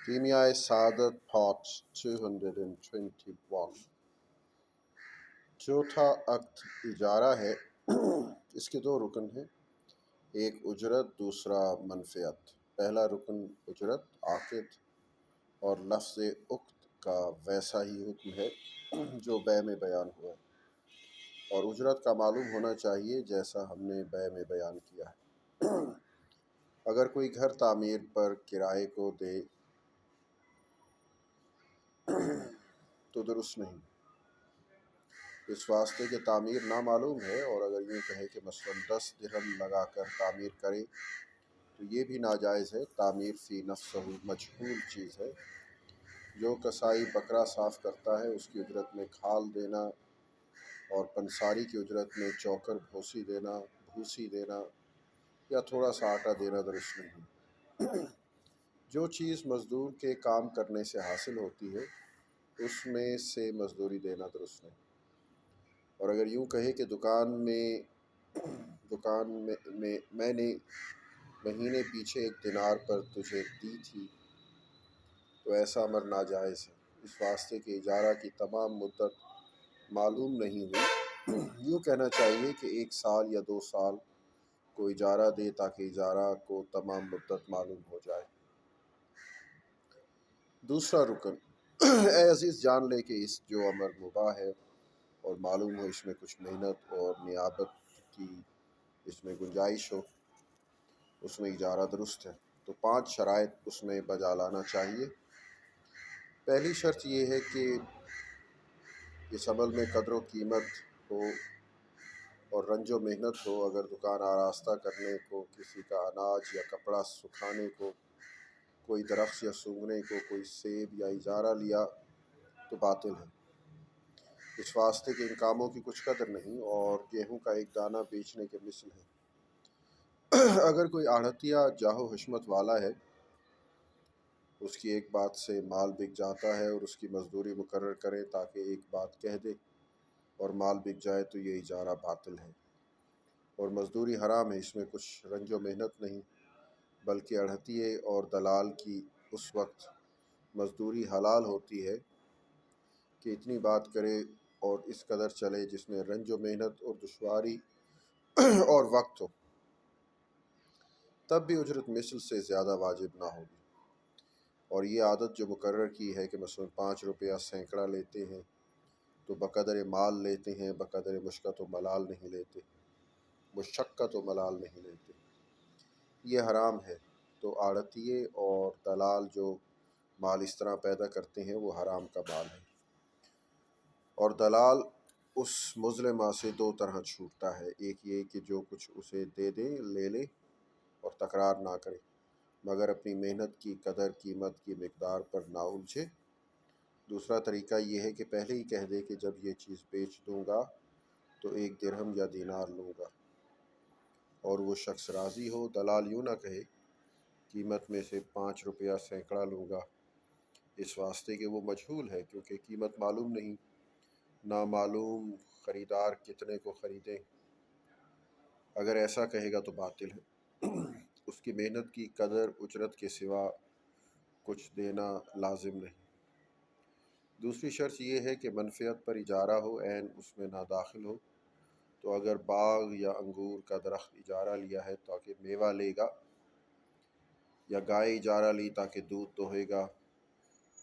کیمیائے سعادت پارٹ 221 چوتھا عقد اجارہ ہے۔ اس کے دو رکن ہیں، ایک اجرت، دوسرا منفعت۔ پہلا رکن اجرت عقد اور لفظ عقد کا ویسا ہی حکم ہے جو بے میں بیان ہوا ہے، اور اجرت کا معلوم ہونا چاہیے جیسا ہم نے بے میں بیان کیا ہے۔ اگر کوئی گھر تعمیر پر کرائے کو دے تو درست نہیں، اس واسطے کہ تعمیر نامعلوم ہے، اور اگر یوں کہے کہ مثلاً 10 درہم لگا کر تعمیر کرے تو یہ بھی ناجائز ہے۔ تعمیر فی نفسہ مجہول چیز ہے۔ جو کسائی بکرا صاف کرتا ہے اس کی اجرت میں کھال دینا اور پنساری کی اجرت میں چوکر بھوسی دینا یا تھوڑا سا آٹا دینا درست نہیں۔ جو چیز مزدور کے کام کرنے سے حاصل ہوتی ہے اس میں سے مزدوری دینا درست نہیں۔ اور اگر یوں کہے کہ دکان میں میں نے مہینے پیچھے 1 دینار پر تجھے دی تھی تو ایسا امر ناجائز ہے، اس واسطے کہ اجارہ کی تمام مدت معلوم نہیں ہوئی۔ یوں کہنا چاہیے کہ 1 سال یا 2 سال کو اجارہ دے تاکہ اجارہ کو تمام مدت معلوم ہو جائے۔ دوسرا رکن، اے عزیز جان لے کہ اس جو امر مباح ہے اور معلوم ہو اس میں کچھ محنت اور نیابت کی اس میں گنجائش ہو، اس میں اجارہ درست ہے، تو 5 شرائط اس میں بجا لانا چاہیے۔ پہلی شرط یہ ہے کہ اس عمل میں قدر و قیمت ہو اور رنج و محنت ہو۔ اگر دکان آراستہ کرنے کو، کسی کا اناج یا کپڑا سکھانے کو، کوئی درخت یا سونگھنے کو، کوئی سیب یا اجارہ لیا تو باطل ہے، اس واسطے کہ ان کاموں کی کچھ قدر نہیں، اور گیہوں کا 1 دانہ بیچنے کے مثل ہے۔ اگر کوئی آڑھتیہ جاہ و حشمت والا ہے، اس کی ایک بات سے مال بک جاتا ہے اور اس کی مزدوری مقرر کرے تاکہ ایک بات کہہ دے اور مال بک جائے تو یہ اجارہ باطل ہے اور مزدوری حرام ہے، اس میں کچھ رنج و محنت نہیں، بلکہ آڑھتیے اور دلال کی اس وقت مزدوری حلال ہوتی ہے کہ اتنی بات کرے اور اس قدر چلے جس میں رنج و محنت اور دشواری اور وقت ہو، تب بھی اجرت مثل سے زیادہ واجب نہ ہوگی۔ اور یہ عادت جو مقرر کی ہے کہ مثلاً 5 روپیہ سینکڑا لیتے ہیں تو بقدر مال لیتے ہیں، بقدر مشقت و ملال نہیں لیتے، یہ حرام ہے۔ تو آڑھتیے اور دلال جو مال اس طرح پیدا کرتے ہیں وہ حرام کا مال ہے، اور دلال اس مظلمہ سے 2 طرح چھوٹتا ہے۔ ایک یہ کہ جو کچھ اسے دے دے لے لے اور تکرار نہ کرے، مگر اپنی محنت کی قدر قیمت کی مقدار پر نہ الجھے۔ دوسرا طریقہ یہ ہے کہ پہلے ہی کہہ دے کہ جب یہ چیز بیچ دوں گا تو 1 درہم یا دینار لوں گا، اور وہ شخص راضی ہو۔ دلال یوں نہ کہے قیمت میں سے 5 روپیہ سینکڑا لوں گا، اس واسطے کہ وہ مجہول ہے، کیونکہ قیمت معلوم نہیں، نامعلوم خریدار کتنے کو خریدیں۔ اگر ایسا کہے گا تو باطل ہے، اس کی محنت کی قدر اجرت کے سوا کچھ دینا لازم نہیں۔ دوسری شرط یہ ہے کہ منفعت پر اجارہ ہو، عین اس میں نہ داخل ہو۔ تو اگر باغ یا انگور کا درخت اجارہ لیا ہے تاکہ میوہ لے گا، یا گائے اجارہ لی تاکہ دودھ دوہے گا،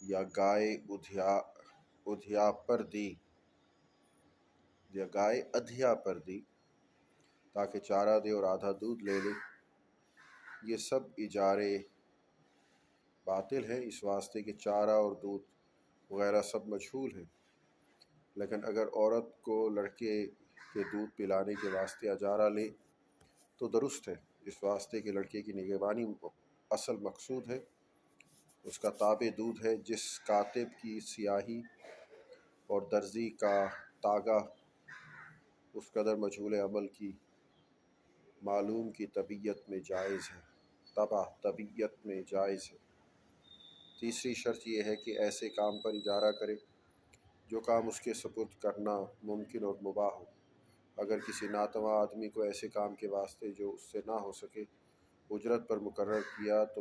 یا گائے ادھیا پر دی تاکہ چارہ دے اور آدھا دودھ لے لے، یہ سب اجارے باطل ہیں، اس واسطے کہ چارہ اور دودھ وغیرہ سب مجہول ہیں۔ لیکن اگر عورت کو لڑکے کے دودھ پلانے کے واسطے اجارہ لے تو درست ہے، اس واسطے کہ لڑکے کی نگہبانی اصل مقصود ہے، اس کا تابع دودھ ہے۔ جس کاتب کی سیاہی اور درزی کا تاگہ اس قدر مجہول عمل کی معلوم کی طبیعت میں جائز ہے۔ تیسری شرط یہ ہے کہ ایسے کام پر اجارہ کرے جو کام اس کے سپرد کرنا ممکن اور مباح ہو۔ اگر کسی ناتواں آدمی کو ایسے کام کے واسطے جو اس سے نہ ہو سکے اجرت پر مقرر کیا تو